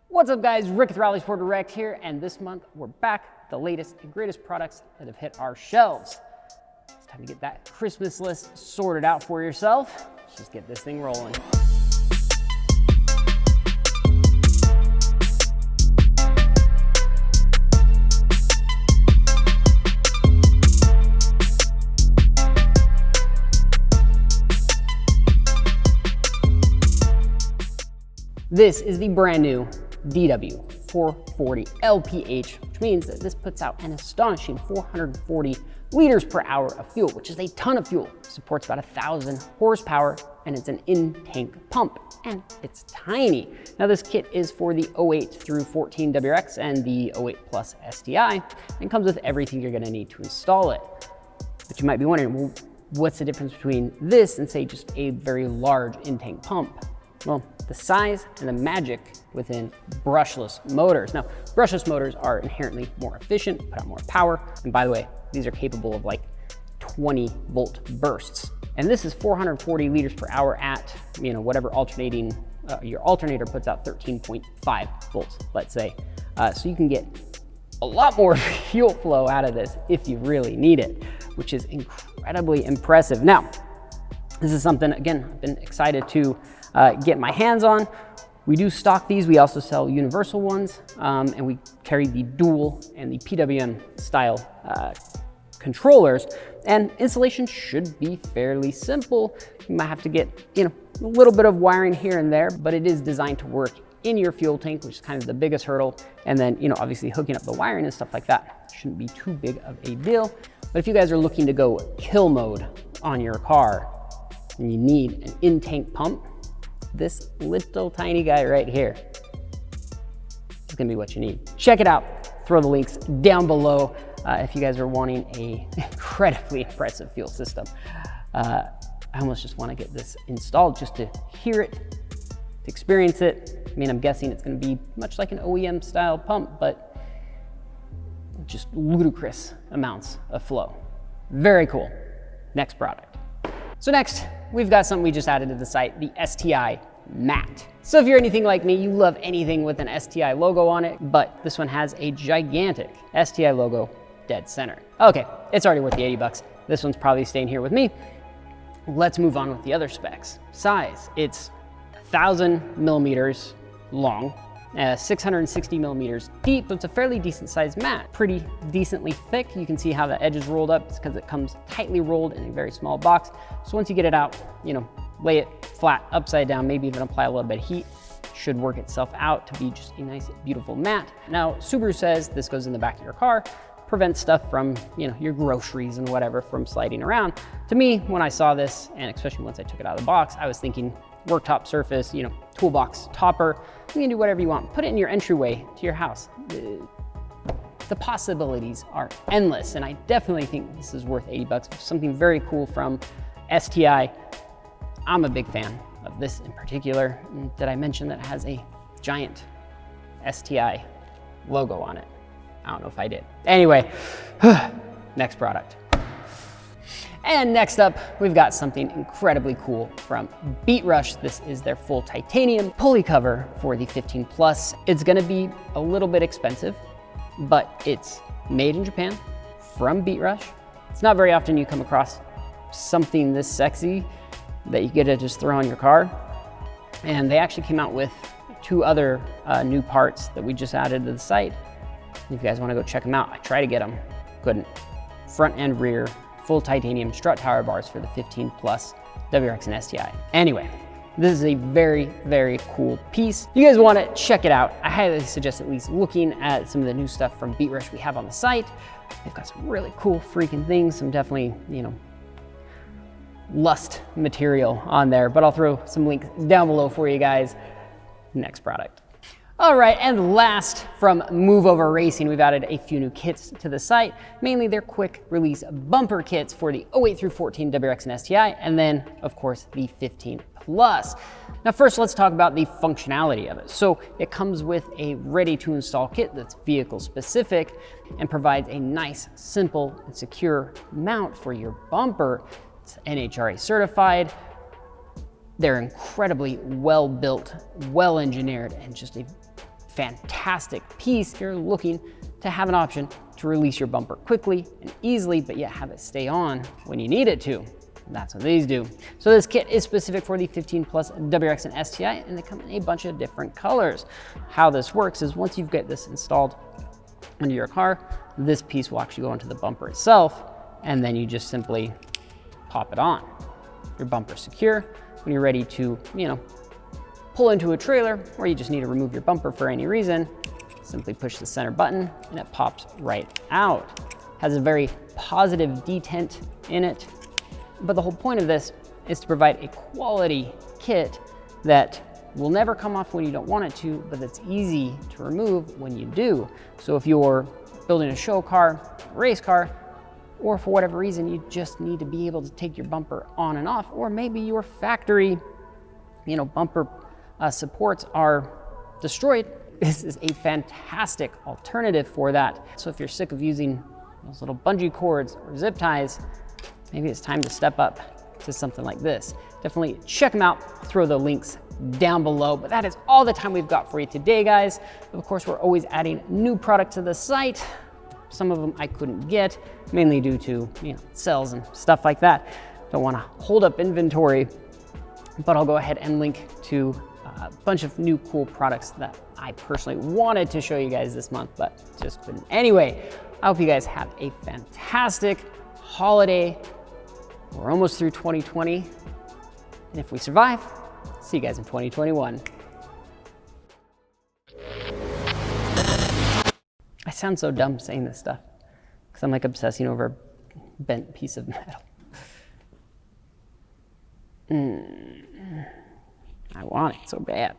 What's up guys, Rick with RallySportDirect here, and this month we're back, the latest and greatest products that have hit our shelves. It's time to get that Christmas list sorted out for yourself. Let's just get this thing rolling. This is the brand new DW440 LPH, which means that this puts out an astonishing 440 liters per hour of fuel, which is a ton of fuel. It supports about 1,000 horsepower, and it's an in-tank pump, and it's tiny. Now this kit is for the 08 through 14 WRX and the 08 Plus STI, and comes with everything you're gonna need to install it. But you might be wondering, well, what's the difference between this and say just a very large in-tank pump? Well, the size and the magic within brushless motors. Now, brushless motors are inherently more efficient, put out more power. And by the way, these are capable of like 20 volt bursts. And this is 440 liters per hour at, whatever alternating, your alternator puts out 13.5 volts, let's say. So you can get a lot more fuel flow out of this if you really need it, which is incredibly impressive. Now, this is something, again, I've been excited to get my hands on. We do stock these. We also sell universal ones, and we carry the dual and the PWM style controllers. And installation should be fairly simple. You might have to get, a little bit of wiring here and there, but it is designed to work in your fuel tank, which is kind of the biggest hurdle. And then, obviously hooking up the wiring and stuff like that shouldn't be too big of a deal. But if you guys are looking to go kill mode on your car and you need an in-tank pump, this little tiny guy right here is gonna be what you need. Check it out. Throw the links down below if you guys are wanting an incredibly impressive fuel system. I almost just wanna get this installed just to hear it, to experience it. I'm guessing it's gonna be much like an OEM style pump, but just ludicrous amounts of flow. Very cool. Next product. So next, we've got something we just added to the site, the STI Mat. So if you're anything like me, you love anything with an STI logo on it, but this one has a gigantic STI logo dead center. Okay, it's already worth the 80 bucks. This one's probably staying here with me. Let's move on with the other specs. Size, it's 1,000 millimeters long, 660 millimeters deep. It's a fairly decent sized mat, pretty decently thick. You can see how the edge is rolled up. It's because it comes tightly rolled in a very small box. So once you get it out, lay it flat upside down, maybe even apply a little bit of heat, should work itself out to be just a nice, beautiful mat. Now, Subaru says this goes in the back of your car, prevents stuff from, your groceries and whatever from sliding around. To me, when I saw this, and especially once I took it out of the box, I was thinking worktop surface, toolbox topper. You can do whatever you want. Put it in your entryway to your house. The possibilities are endless, and I definitely think this is worth 80 bucks. Something very cool from STI. I'm a big fan of this in particular. Did I mention that it has a giant STI logo on it? I don't know if I did. Anyway, next product. And next up, we've got something incredibly cool from Beatrush. This is their full titanium pulley cover for the 15 Plus. It's gonna be a little bit expensive, but it's made in Japan from Beatrush. It's not very often you come across something this sexy that you get to just throw on your car. And they actually came out with 2 other new parts that we just added to the site. If you guys wanna go check them out, I tried to get them, couldn't. Front and rear, full titanium strut tower bars for the 15 Plus WRX and STI. Anyway, this is a very, very cool piece. If you guys want to check it out, I highly suggest at least looking at some of the new stuff from Beatrush we have on the site. They've got some really cool freaking things, some definitely, lust material on there, but I'll throw some links down below for you guys. Next product. All right, and last from Move Over Racing, we've added a few new kits to the site, mainly their quick release bumper kits for the 08 through 14 WRX and STI, and then of course the 15 Plus. Now first, let's talk about the functionality of it. So it comes with a ready to install kit that's vehicle specific and provides a nice, simple and secure mount for your bumper. It's NHRA certified. They're incredibly well built, well engineered, and just a fantastic piece if you're looking to have an option to release your bumper quickly and easily, but yet have it stay on when you need it to. That's what these do. So this kit is specific for the 15 plus WRX and STI, and they come in a bunch of different colors. How this works is once you've got this installed into your car, this piece will actually go into the bumper itself, and then you just simply pop it on. Your bumper's secure. When you're ready to, pull into a trailer, or you just need to remove your bumper for any reason, simply push the center button and it pops right out. Has a very positive detent in it. But the whole point of this is to provide a quality kit that will never come off when you don't want it to, but that's easy to remove when you do. So if you're building a show car, race car, or for whatever reason, you just need to be able to take your bumper on and off, or maybe your factory, bumper supports are destroyed, this is a fantastic alternative for that. So if you're sick of using those little bungee cords or zip ties, maybe it's time to step up to something like this. Definitely check them out. I'll throw the links down below, but that is all the time we've got for you today, guys. Of course, we're always adding new product to the site. Some of them I couldn't get, mainly due to sales and stuff like that. Don't want to hold up inventory, but I'll go ahead and link to a bunch of new cool products that I personally wanted to show you guys this month, but just couldn't. Anyway, I hope you guys have a fantastic holiday. We're almost through 2020, and if we survive, see you guys in 2021. I sound so dumb saying this stuff because I'm like obsessing over a bent piece of metal. I want it so bad.